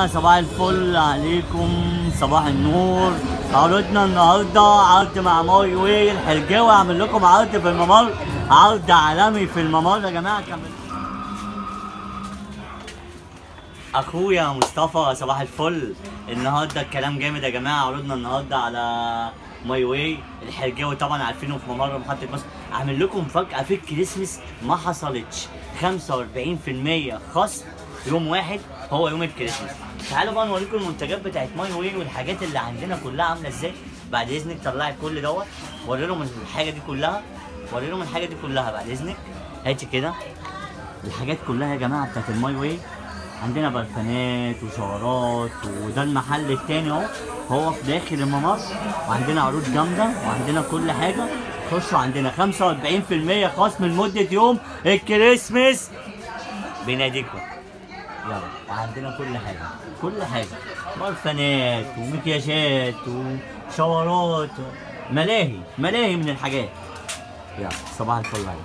صباح الفل عليكم، صباح النور. عرضنا النهارده عرض مع ماي واي الحرجاوي. هعمل لكم عرض في الممر، عرض عالمي في الممر يا جماعه. اخويا مصطفى صباح الفل. النهارده الكلام جامد يا جماعه. عرضنا النهارده على ماي واي الحرجاوي، طبعا عارفينه في ممر محطه مصر. هعمل لكم مفاجاه في الكريسماس ما حصلتش، 45% خصم يوم واحد، هو يوم الكريسماس. تعالوا بقى نوريكم المنتجات بتاعت ماي واي والحاجات اللي عندنا كلها عامله ازاي. بعد اذنك طلعي كل دوت، وري لهم الحاجه دي كلها، وري لهم الحاجه دي كلها بعد اذنك. هاتي كده الحاجات كلها يا جماعه بتاعت الماي واي. عندنا برفانات وشعارات، وده المحل التاني اهو، هو في داخل الممر. وعندنا عروض جامده وعندنا كل حاجه. خشوا عندنا 45% خصم لمده يوم الكريسماس. بناديكم يلا. وعندنا كل حاجه، كل حاجه، برفانات ومكياجات وشاورات، ملاهي من الحاجات. يلا صباح الفل عليكم.